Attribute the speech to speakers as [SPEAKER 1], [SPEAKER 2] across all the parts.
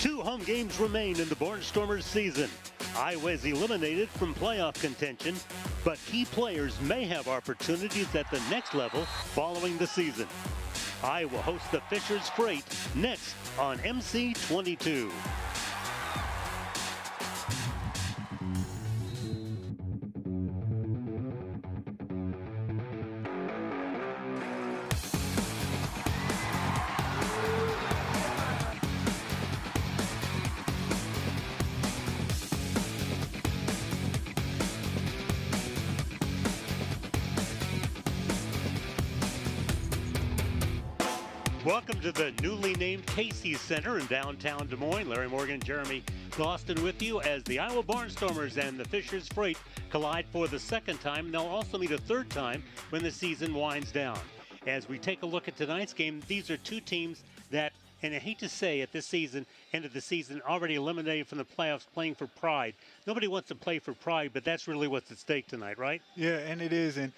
[SPEAKER 1] Two home games remain in the Barnstormers season. Iowa is eliminated from playoff contention, but key players may have opportunities at the next level following the season. Iowa hosts the Fishers Freight next on MC22. Welcome to the newly named Casey Center in downtown Des Moines. Larry Morgan, Jeremy Gostin with you as the Iowa Barnstormers and the Fishers Freight collide for the second time. They'll also meet a third time when the season winds down. As we take a look at tonight's game, these are two teams that, and I hate to say at this season, end of the season, already eliminated from the playoffs, playing for pride. Nobody wants to play for pride, but that's really what's at stake tonight, right?
[SPEAKER 2] Yeah, and it is. And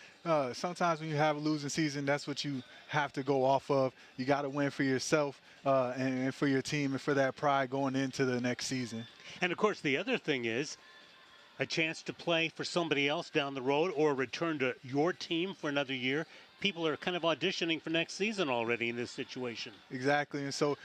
[SPEAKER 2] sometimes when you have a losing season, that's what you have to go off of. You got to win for yourself and for your team and for that pride going into the next season.
[SPEAKER 1] And, of course, the other thing is a chance to play for somebody else down the road or return to your team for another year. People are kind of auditioning for next season already in this situation.
[SPEAKER 2] Exactly. And so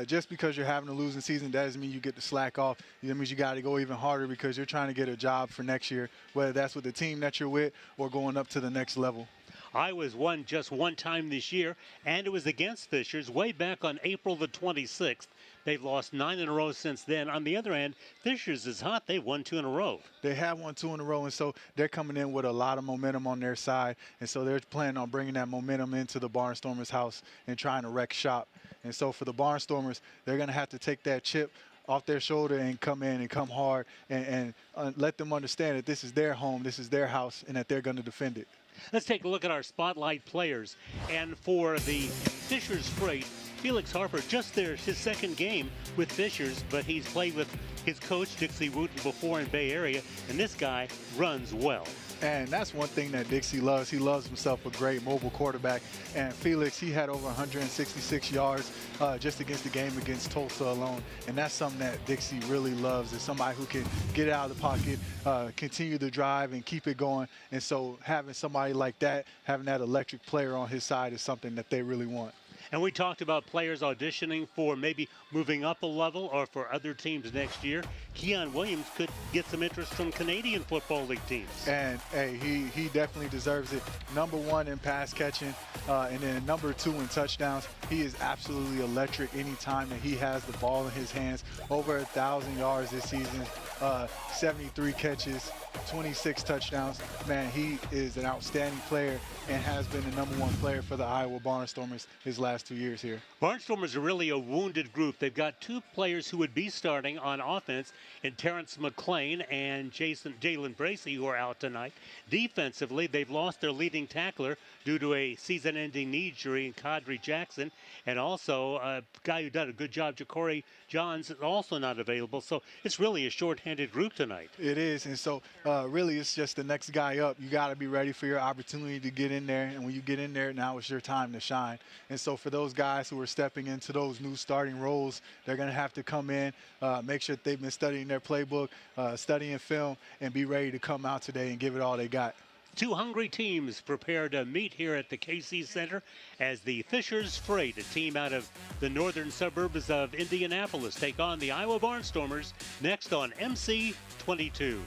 [SPEAKER 2] just because you're having a losing season, that doesn't mean you get to slack off. That means you got to go even harder because you're trying to get a job for next year, whether that's with the team that you're with or going up to the next level.
[SPEAKER 1] Iowa's won just one time this year, and it was against Fishers way back on April the 26th. They've lost 9 in a row since then. On the other hand, Fishers is hot. They've won 2 in a row.
[SPEAKER 2] They have won 2 in a row, and so they're coming in with a lot of momentum on their side. And so they're planning on bringing that momentum into the Barnstormers house and trying to wreck shop. And so for the Barnstormers, they're going to have to take that chip off their shoulder and come in and come hard and let them understand that this is their home, this is their house, and that they're going to defend it.
[SPEAKER 1] Let's take a look at our spotlight players. And for the Fishers Freight, Felix Harper, just his second game with Fishers, but he's played with his coach, Dixie Wooten, before in Bay Area, and this guy runs well.
[SPEAKER 2] And that's one thing that Dixie loves. He loves himself a great mobile quarterback. And Felix, he had over 166 yards just against the game against Tulsa alone. And that's something that Dixie really loves, is somebody who can get out of the pocket, continue to drive and keep it going. And so having somebody like that, having that electric player on his side is something that they really want.
[SPEAKER 1] And we talked about players auditioning for maybe moving up a level or for other teams next year. Keon Williams could get some interest from Canadian Football League teams.
[SPEAKER 2] And, hey, he definitely deserves it. #1 in pass catching and then #2 in touchdowns. He is absolutely electric anytime that he has the ball in his hands. Over 1,000 yards this season, 73 catches, 26 touchdowns. Man, he is an outstanding player and has been the #1 player for the Iowa Barnstormers his last 2 years here.
[SPEAKER 1] Barnstormers are really a wounded group. They've got 2 players who would be starting on offense in Terrence McClain and Jalen Bracey, who are out tonight. Defensively, they've lost their leading tackler due to a season-ending knee injury in Kadri Jackson, and also a guy who done a good job, Ja'Cory Johns, is also not available. So it's really a short-handed group tonight.
[SPEAKER 2] It is, and so really it's just the next guy up. You got to be ready for your opportunity to get in there, and when you get in there, now it's your time to shine. And so for those guys who are stepping into those new starting roles, they're going to have to come in, make sure that they've been studying their playbook, studying film, and be ready to come out today and give it all they got.
[SPEAKER 1] 2 hungry teams prepare to meet here at the KC Center as the Fishers Freight, a team out of the northern suburbs of Indianapolis, take on the Iowa Barnstormers next on MC22.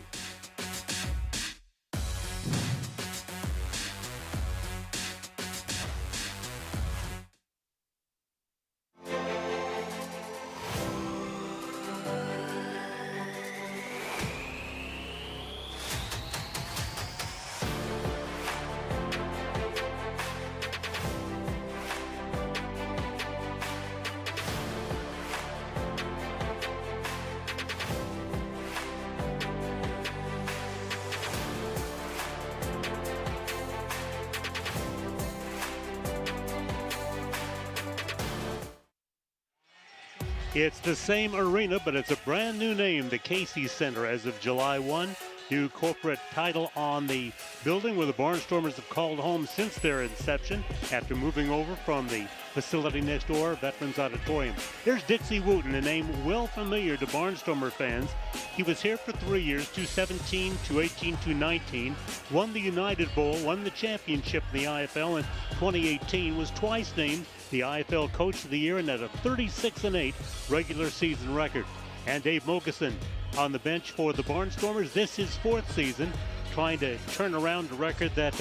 [SPEAKER 1] It's the same arena, but it's a brand new name, the Casey Center, as of July 1. new corporate title on the building where the Barnstormers have called home since their inception after moving over from the facility next door, Veterans Auditorium. There's Dixie Wooten, a name well familiar to Barnstormer fans. He was here for 3 years, 2017, 2018, 2019, won the United Bowl, won the championship in the IFL in 2018, was twice named the IFL Coach of the Year, and had a 36-8 regular season record. And Dave Mogeson on the bench for the Barnstormers. This is his 4th season, trying to turn around a record that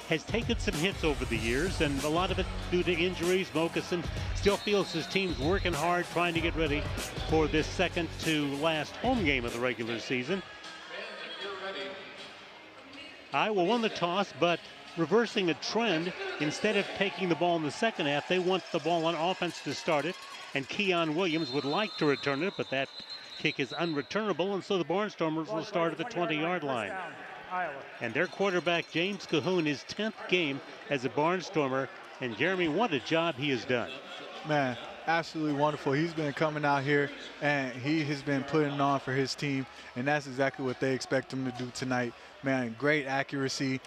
[SPEAKER 1] has taken some hits over the years, and a lot of it due to injuries. Mogeson still feels his team's working hard, trying to get ready for this second to last home game of the regular season. Iowa won the toss, but reversing a trend, instead of taking the ball in the second half, they want the ball on offense to start it, and Keon Williams would like to return it, but that kick is unreturnable, and so the Barnstormers will start at the 20-yard line. And their quarterback, James Cahoon, his 10th game as a Barnstormer. And Jeremy, what a job he has done.
[SPEAKER 2] Man, absolutely wonderful. He's been coming out here, and he has been putting it on for his team, and that's exactly what they expect him to do tonight. Man, great accuracy,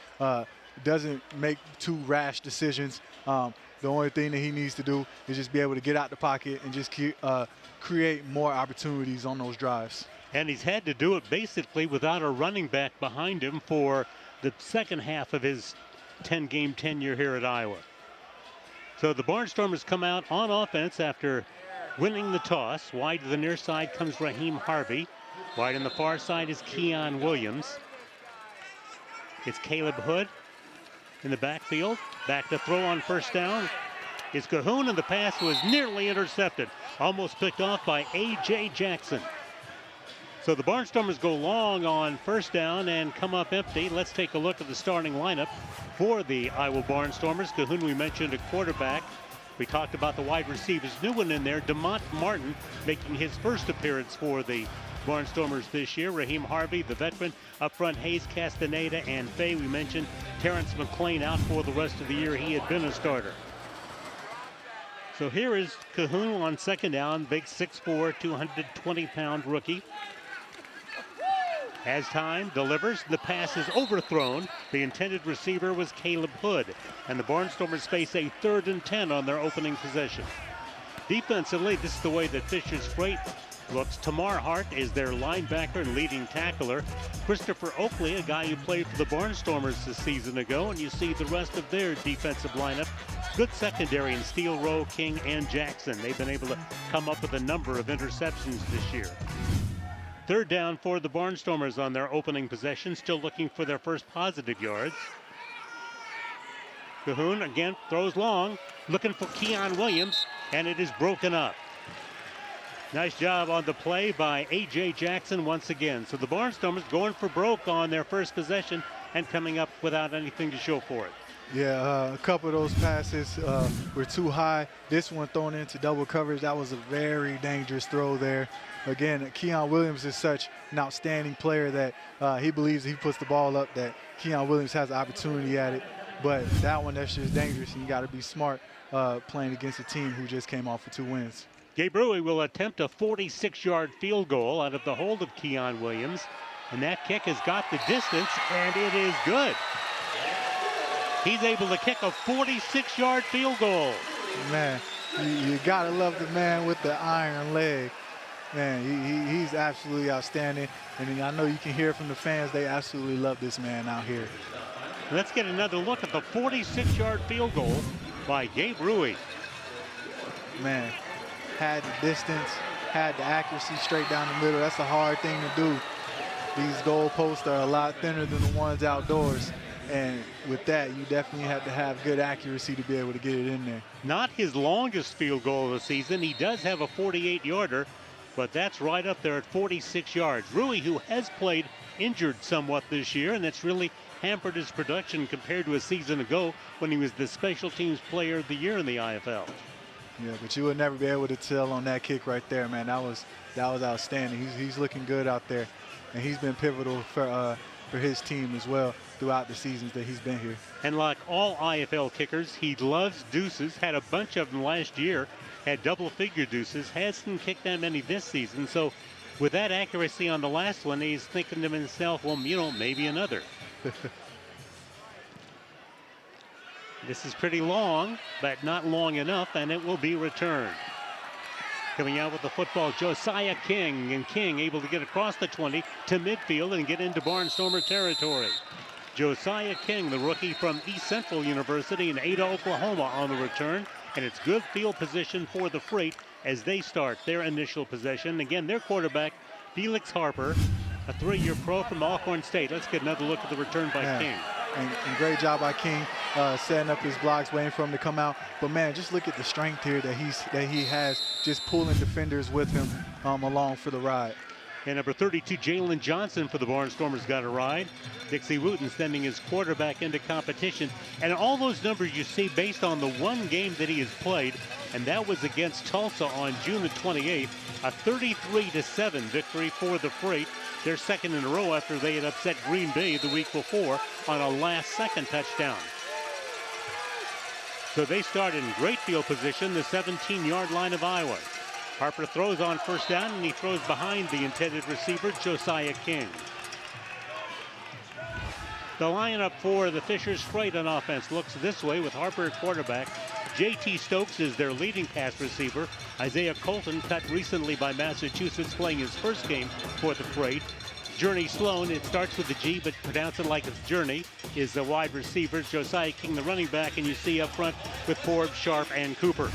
[SPEAKER 2] doesn't make too rash decisions. The only thing that he needs to do is just be able to get out the pocket and just create more opportunities on those drives.
[SPEAKER 1] And he's had to do it basically without a running back behind him for the second half of his 10-game tenure here at Iowa. So the Barnstormers come out on offense after winning the toss. Wide to the near side comes Raheem Harvey. Wide on the far side is Keon Williams. It's Caleb Hood in the backfield. Back to throw on first down is Cahoon, and the pass was nearly intercepted. Almost picked off by A.J. Jackson. So the Barnstormers go long on first down and come up empty. Let's take a look at the starting lineup for the Iowa Barnstormers. Cahoon, we mentioned, a quarterback. We talked about the wide receivers. New one in there, DeMont Martin, making his first appearance for the Barnstormers this year. Raheem Harvey, the veteran. Up front, Hayes Castaneda and Fay. We mentioned Terrence McClain out for the rest of the year. He had been a starter. So here is Cahoon on second down. Big 6'4", 220-pound rookie. Has time, delivers, the pass is overthrown. The intended receiver was Caleb Hood, and the Barnstormers face a 3rd and 10 on their opening possession. Defensively, this is the way that Fisher's Freight looks. Tamar Hart is their linebacker and leading tackler. Christopher Oakley, a guy who played for the Barnstormers a season ago, and you see the rest of their defensive lineup. Good secondary in Steele, Rowe, King, and Jackson. They've been able to come up with a number of interceptions this year. 3rd down for the Barnstormers on their opening possession, still looking for their first positive yards. Cahoon again throws long, looking for Keon Williams, and it is broken up. Nice job on the play by A.J. Jackson once again. So the Barnstormers going for broke on their first possession and coming up without anything to show for it.
[SPEAKER 2] Yeah, a couple of those passes were too high. This one thrown into double coverage, that was a very dangerous throw there. Again, Keon Williams is such an outstanding player that he believes if he puts the ball up that Keon Williams has an opportunity at it. But that one, that's just dangerous, and you got to be smart playing against a team who just came off with 2 wins.
[SPEAKER 1] Gabe Rui will attempt a 46-yard field goal out of the hold of Keon Williams. And that kick has got the distance, and it is good. He's able to kick a 46-yard field goal.
[SPEAKER 2] Man, you got to love the man with the iron leg. Man, he's absolutely outstanding. And I know you can hear from the fans, they absolutely love this man out here.
[SPEAKER 1] Let's get another look at the 46-yard field goal by Gabe Rui.
[SPEAKER 2] Man, had the distance, had the accuracy straight down the middle. That's a hard thing to do. These goalposts are a lot thinner than the ones outdoors. And with that, you definitely have to have good accuracy to be able to get it in there.
[SPEAKER 1] Not his longest field goal of the season. He does have a 48-yarder, but that's right up there at 46 yards. Rui, who has played injured somewhat this year, and that's really hampered his production compared to a season ago when he was the special teams player of the year in the IFL.
[SPEAKER 2] Yeah, but you would never be able to tell on that kick right there, man. That was outstanding. He's looking good out there, and he's been pivotal for his team as well throughout the seasons that he's been here.
[SPEAKER 1] And like all IFL kickers, he loves deuces, had a bunch of them last year, had double-figure deuces, hasn't kicked that many this season. So With that accuracy on the last one, he's thinking to himself, well, you know, maybe another. This is pretty long, but not long enough, and it will be returned. Coming out with the football, Josiah King, and King able to get across the 20 to midfield and get into Barnstormer territory. Josiah King, the rookie from East Central University in Ada, Oklahoma, on the return, and it's good field position for the Freight as they start their initial possession. Again, their quarterback, Felix Harper, a 3-year pro from Alcorn State. Let's get another look at the return by King.
[SPEAKER 2] And great job by King setting up his blocks, waiting for him to come out. But man, just look at the strength here that he has, just pulling defenders with him along for the ride.
[SPEAKER 1] And number 32, Jalen Johnson for the Barnstormers got a ride. Dixie Wooten sending his quarterback into competition. And all those numbers you see based on the one game that he has played, and that was against Tulsa on June the 28th, a 33-7 victory for the Freight. Their second in a row after they had upset Green Bay the week before on a last-second touchdown. So they start in great field position, the 17-yard line of Iowa. Harper throws on first down, and he throws behind the intended receiver, Josiah King. The lineup for the Fishers Freight on offense looks this way with Harper at quarterback. J.T. Stokes is their leading pass receiver. Isaiah Colton, cut recently by Massachusetts, playing his first game for the Freight. Journey Sloan, it starts with a G, but pronounce it like it's Journey, is the wide receiver. Josiah King, the running back, and you see up front with Forbes, Sharp, and Cooper.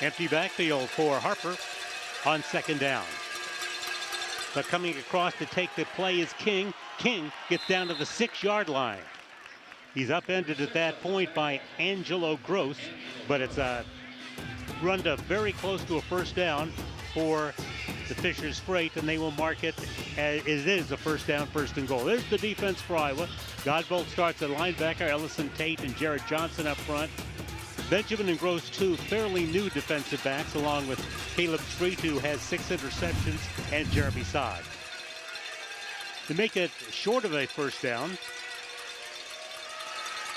[SPEAKER 1] Empty backfield for Harper on second down. But coming across to take the play is King. King gets down to the 6-yard line. He's upended at that point by Angelo Gross, but it's a run to very close to a first down for the Fishers Freight, and they will mark it as it is a first down, first and goal. There's the defense for Iowa. Godbolt starts at linebacker, Ellison Tate and Jared Johnson up front. Benjamin and Gross, two fairly new defensive backs, along with Caleb Street, who has 6 interceptions, and Jeremy Sod. To make it short of a first down,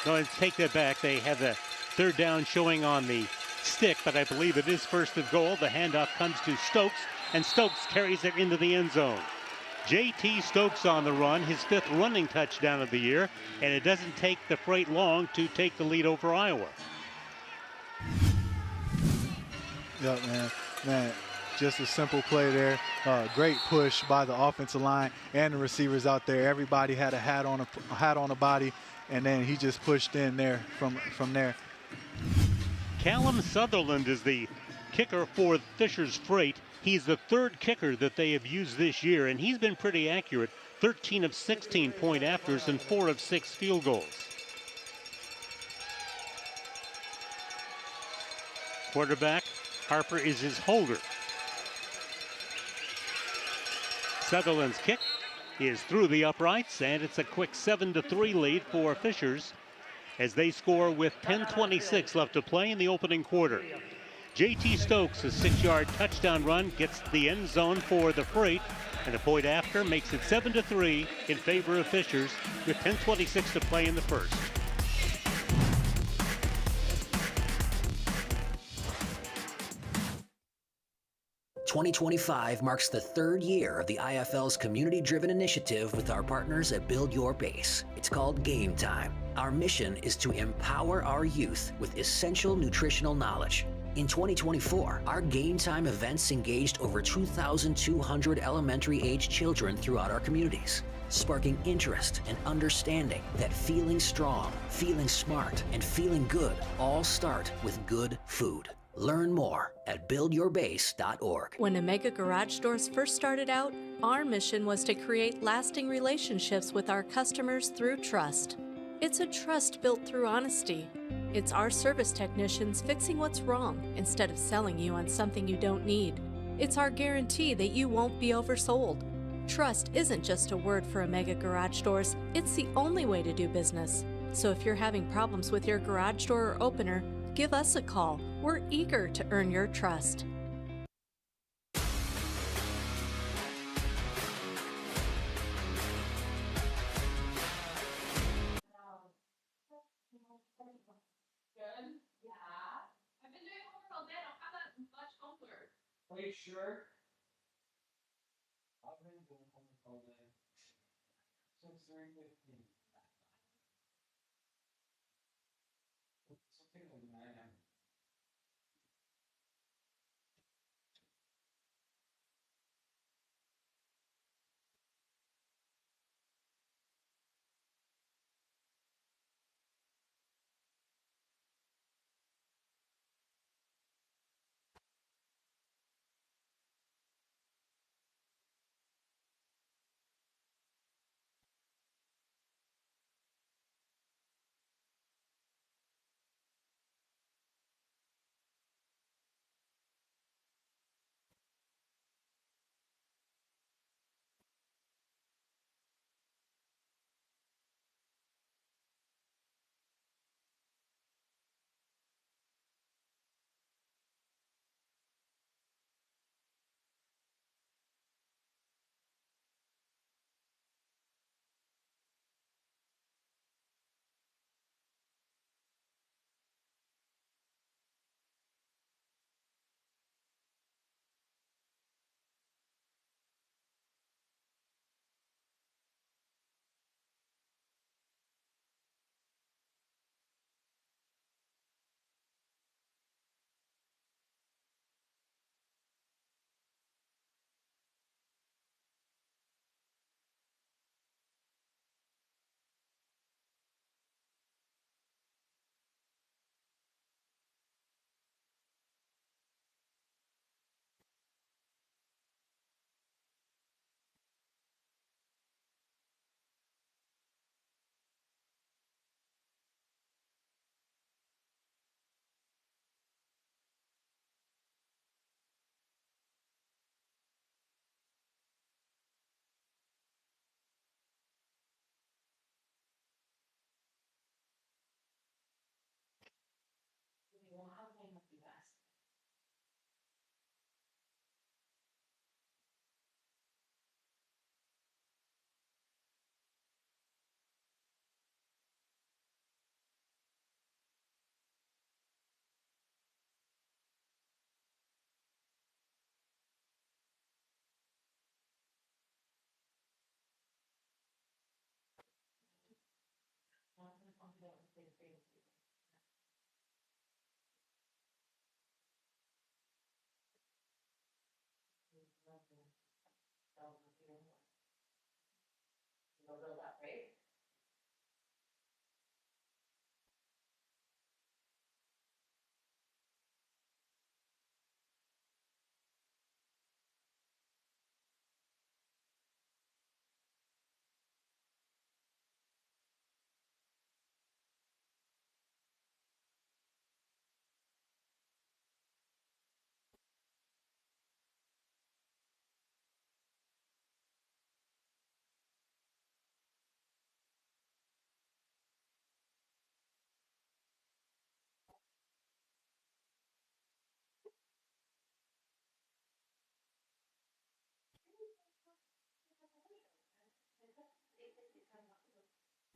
[SPEAKER 1] no, let's take that back. They have the third down showing on the stick, but I believe it is first and goal. The handoff comes to Stokes, and Stokes carries it into the end zone. J.T. Stokes on the run, his 5th running touchdown of the year, and it doesn't take the Freight long to take the lead over Iowa.
[SPEAKER 2] Yeah, man, just a simple play there. Great push by the offensive line and the receivers out there. Everybody had a hat on a body, and then he just pushed in there from there.
[SPEAKER 1] Callum Sutherland is the kicker for Fishers Freight. He's the 3rd kicker that they have used this year, and he's been pretty accurate. 13 of 16 point afters and 4 of 6 field goals. Quarterback Harper is his holder. Sutherland's kick is through the uprights, and it's a quick 7-3 lead for Fishers as they score with 10:26 left to play in the opening quarter. J.T. Stokes, a 6-yard touchdown run, gets the end zone for the Freight, and a point after makes it 7-3 in favor of Fishers with 10:26 to play in the first.
[SPEAKER 3] 2025 marks the 3rd year of the IFL's community-driven initiative with our partners at Build Your Base. It's called Game Time. Our mission is to empower our youth with essential nutritional knowledge. In 2024, our Game Time events engaged over 2,200 elementary-age children throughout our communities, sparking interest and understanding that feeling strong, feeling smart, and feeling good all start with good food. Learn more at buildyourbase.org.
[SPEAKER 4] When Omega Garage Doors first started out, our mission was to create lasting relationships with our customers through trust. It's a trust built through honesty. It's our service technicians fixing what's wrong instead of selling you on something you don't need. It's our guarantee that you won't be oversold. Trust isn't just a word for Omega Garage Doors, it's the only way to do business. So if you're having problems with your garage door or opener, give us a call. We're eager to earn your trust.
[SPEAKER 5] Good? Yeah. I've been doing homework all day. I don't have that much homework. Are you sure?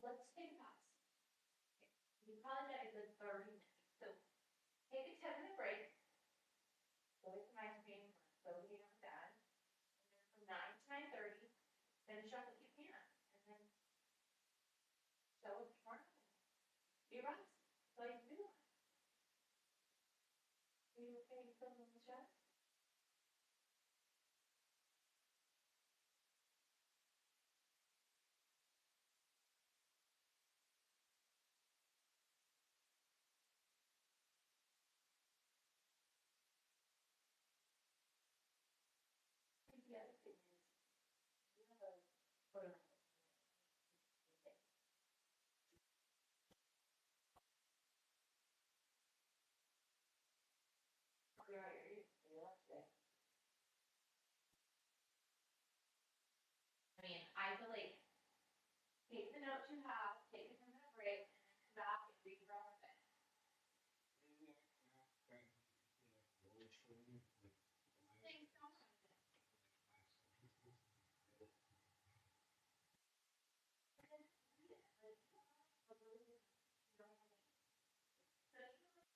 [SPEAKER 6] Let's take a pause. Okay. You probably got a good 30 minutes. So take a 10-minute break. Go get some ice cream, go eat on that. And then from 9 to 9:30, finish up what you can. And then show us tomorrow. Be right. That's all you can do. Are you okay with filming the show? The other thing is, you have a photo. Clear out your ears. I mean, I feel like take the notes you have, take a 10-minute break, and then come back and read your own thing. Things don't happen. And then read it. Like, you don't have to really, you don't have to. So you know,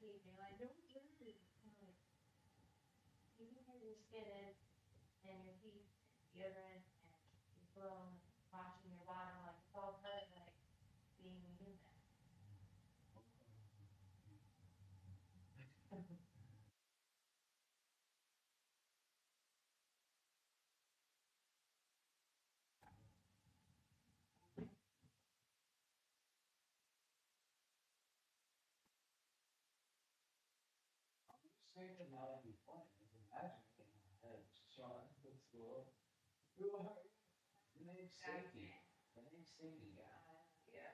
[SPEAKER 6] keep me like, don't drink it. I'm like, even if your skin is and your teeth, deodorant, and your cologne, washing your bottom, like it's all part of like being human. Yeah.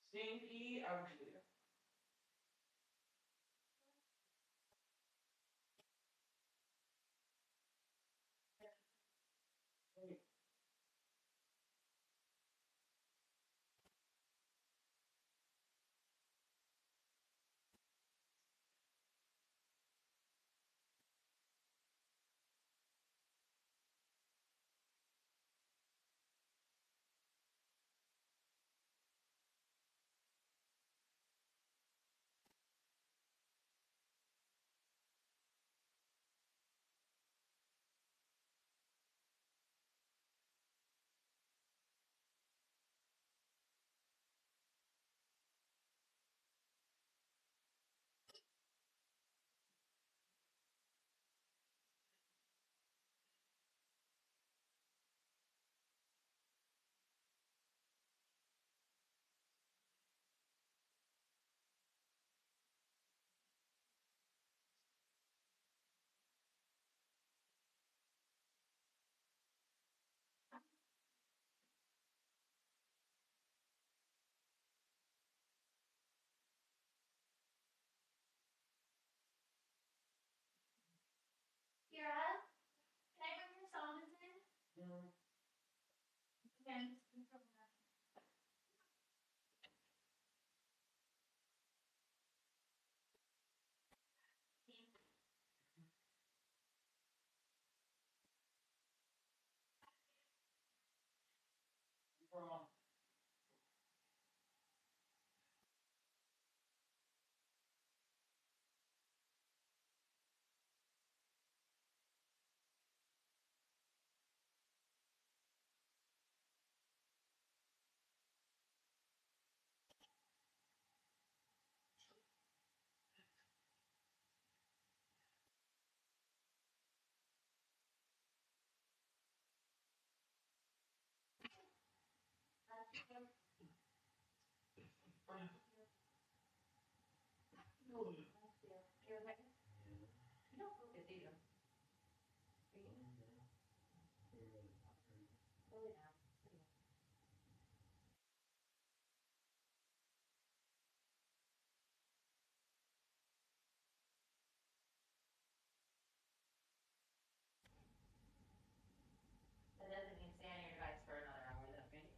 [SPEAKER 7] Stinky ugly.
[SPEAKER 6] Kira, can I bring your sodas in? Okay. That doesn't mean stay on your device for another hour though, right?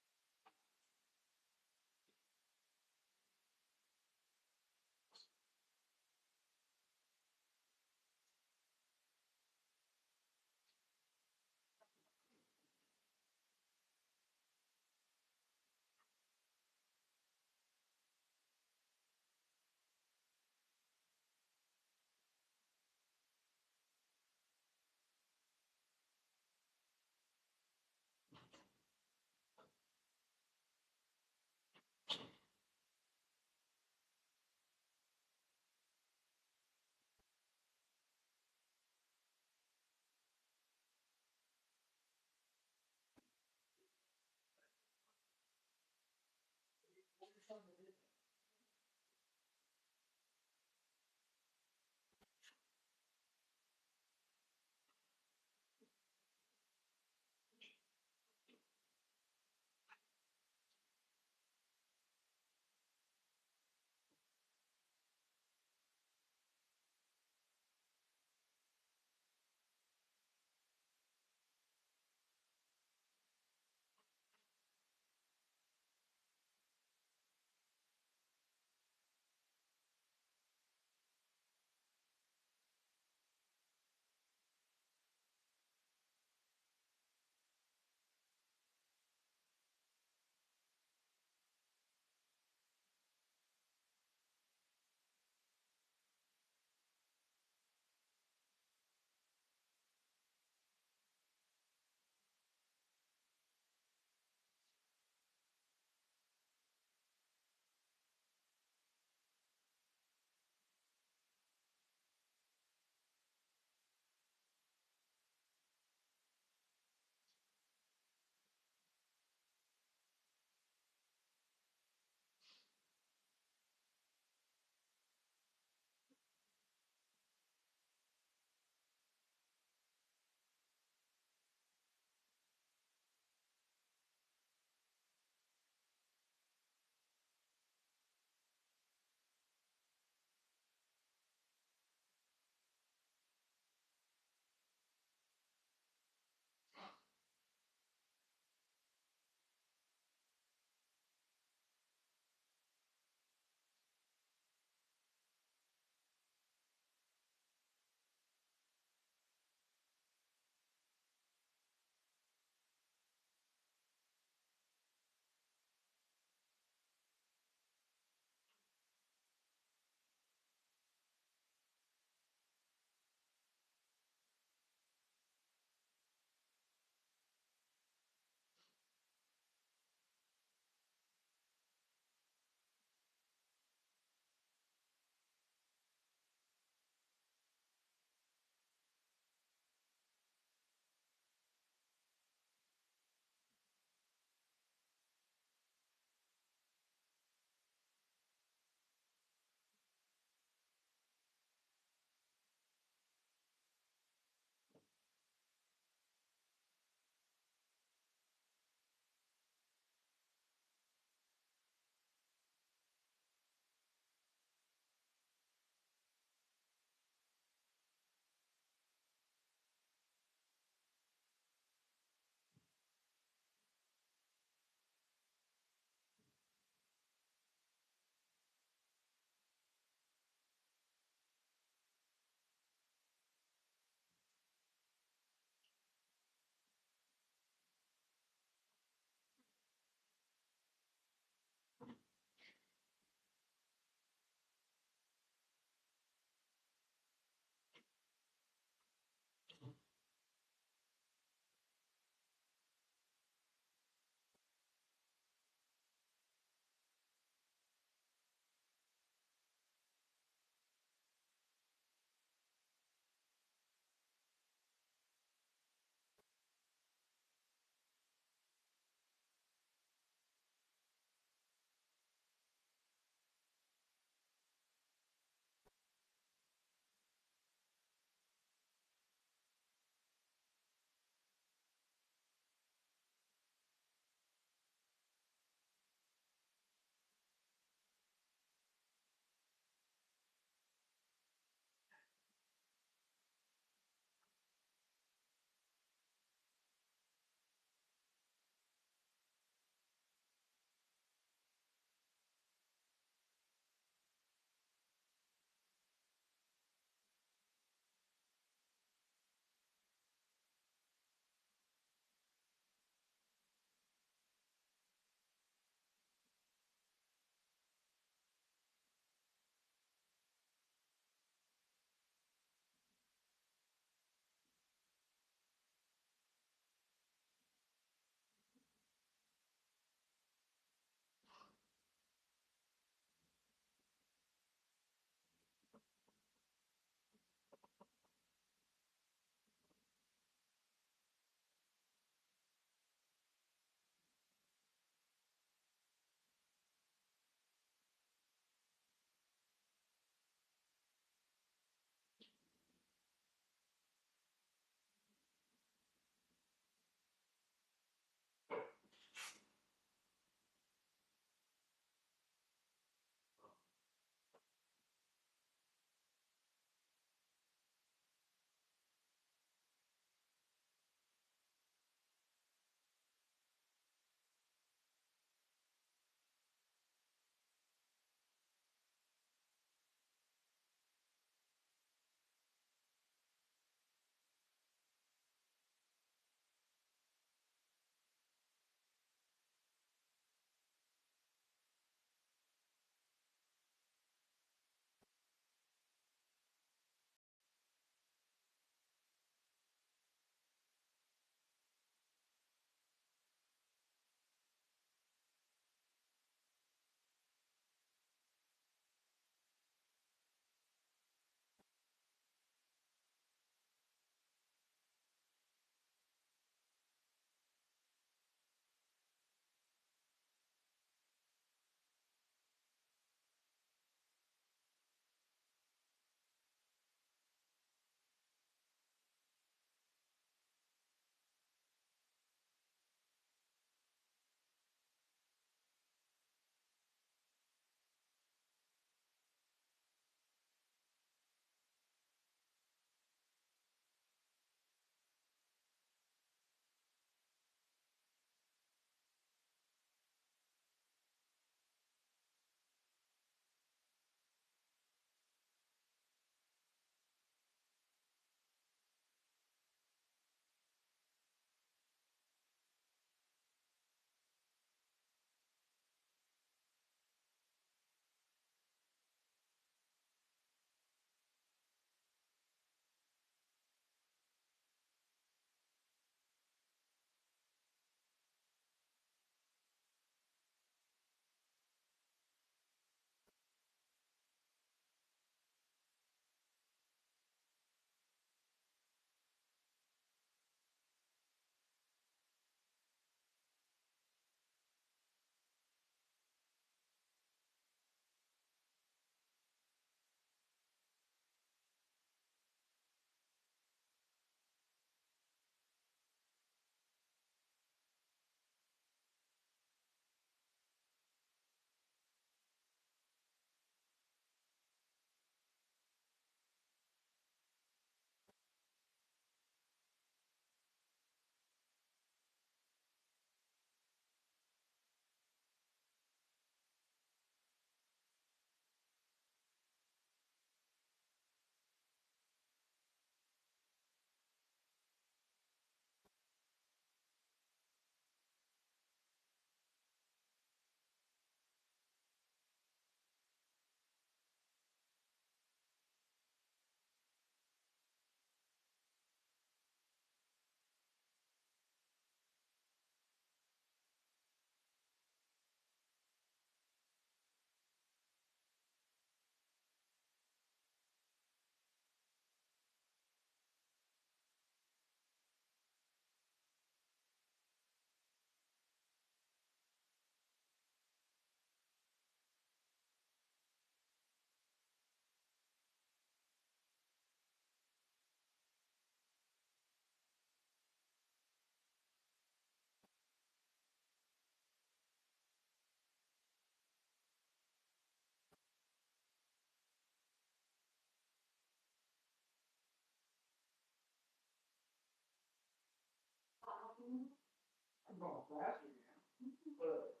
[SPEAKER 7] going faster again. But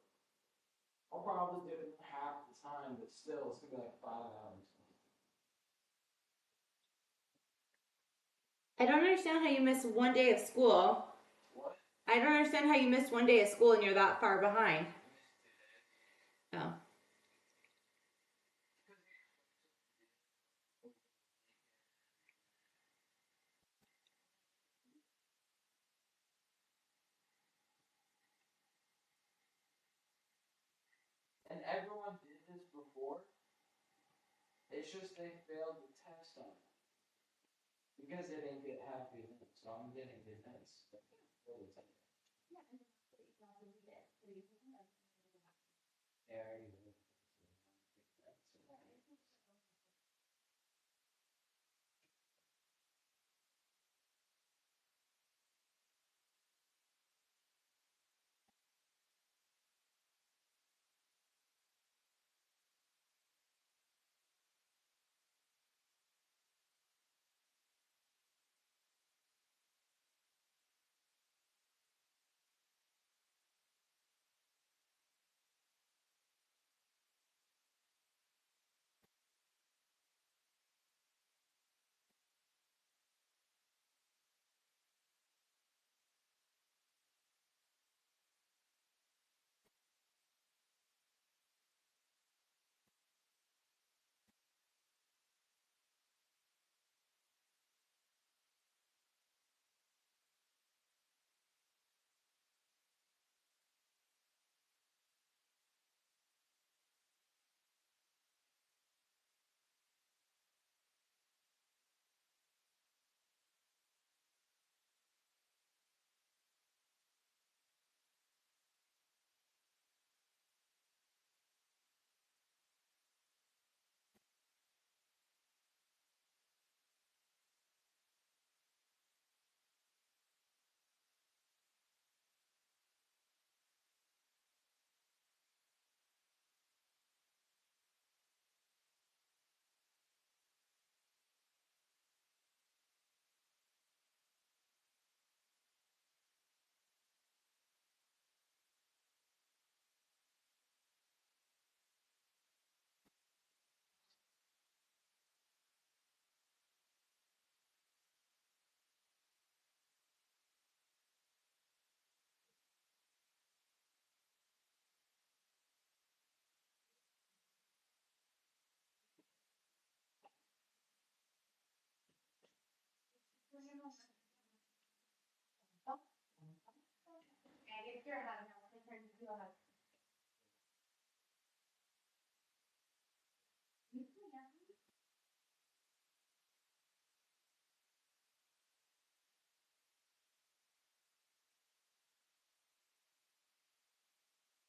[SPEAKER 7] I'll probably do it in half the time, but still, it's gonna be like 5 hours.
[SPEAKER 6] I don't understand how you miss one day of school.
[SPEAKER 7] What?
[SPEAKER 6] I don't understand how you missed one day of school and you're that far behind. Oh.
[SPEAKER 7] And everyone did this before. It's just they failed the test on it. Because they didn't get half the event, so I'm getting the events. Yeah, I already did.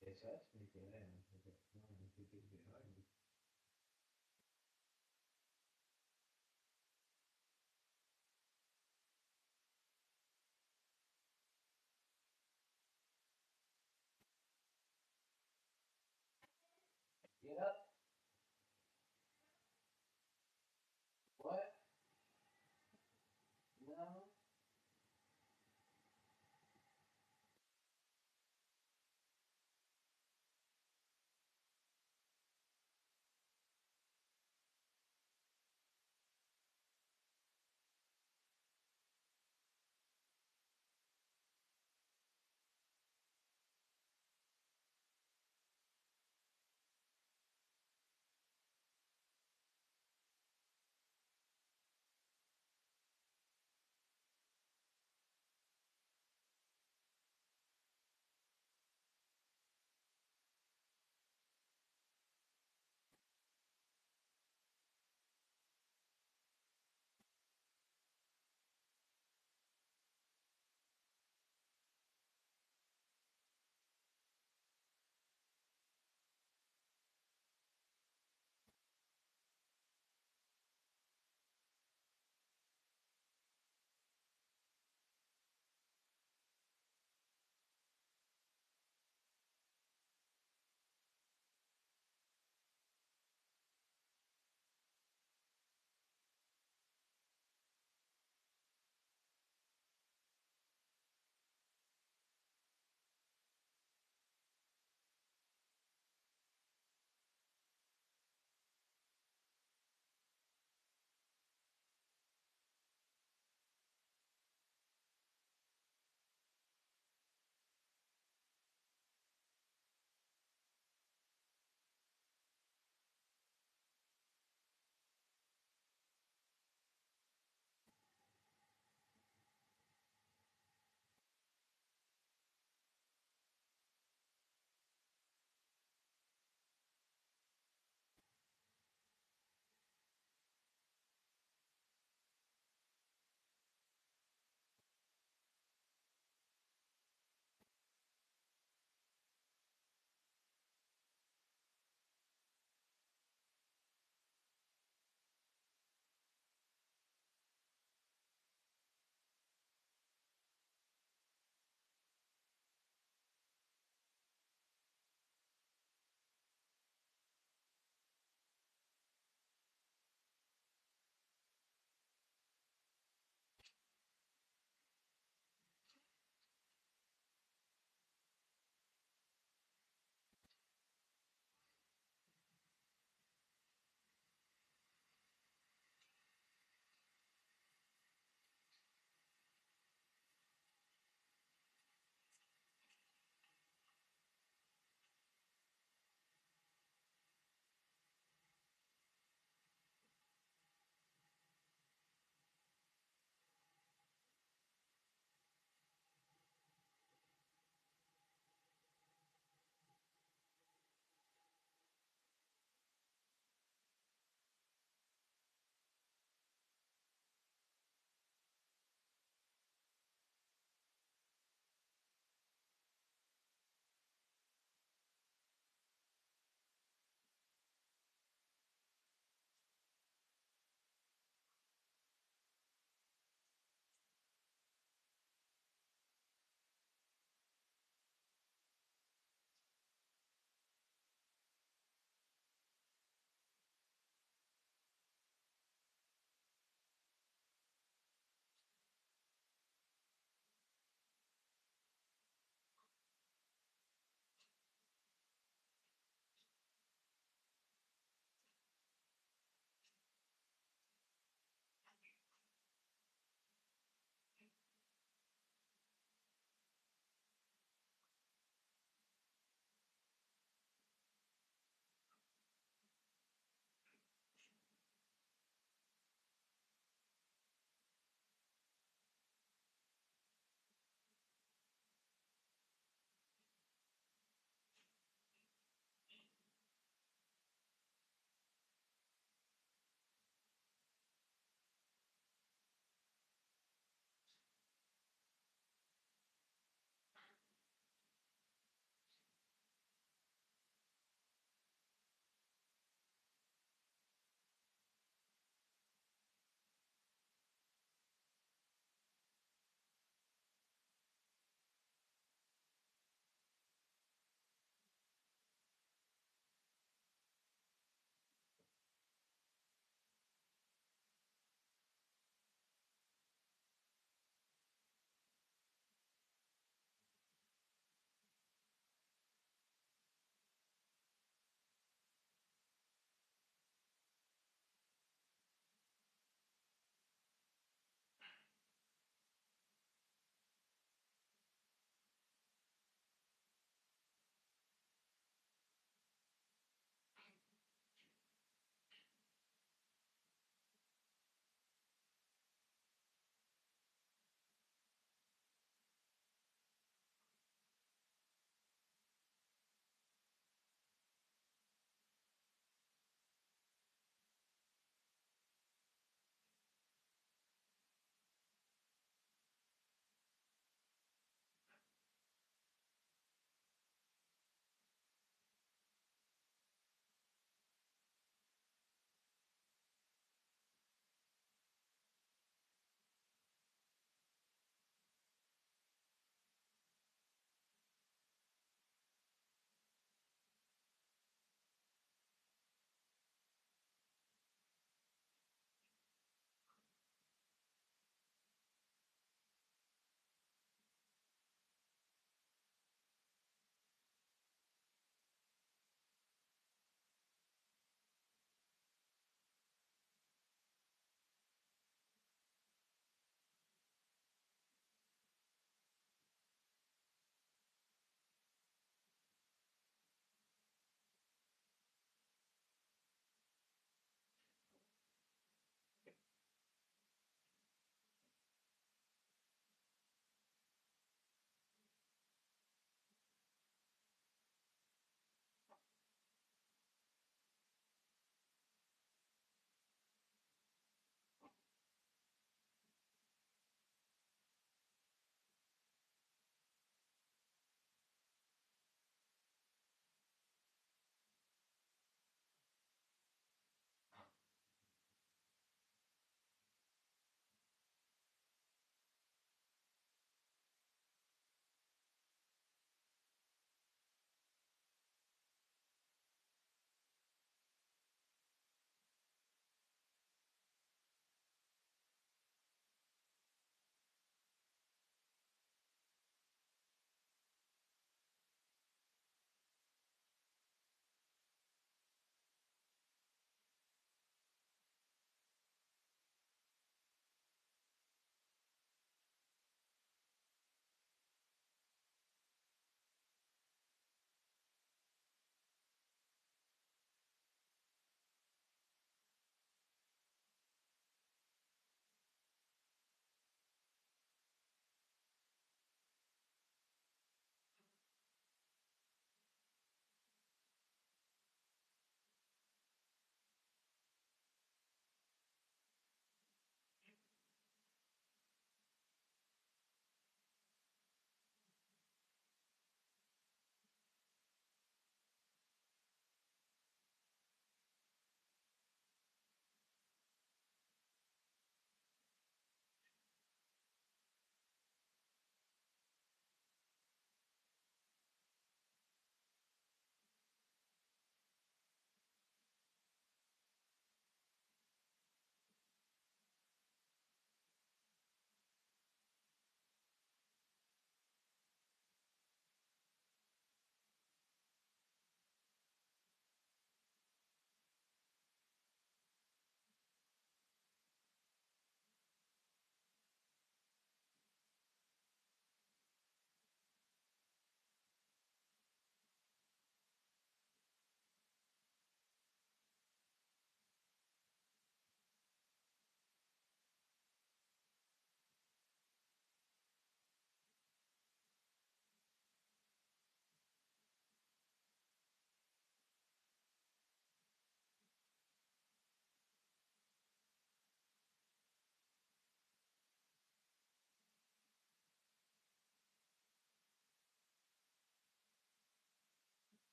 [SPEAKER 7] Yes, that's pretty good.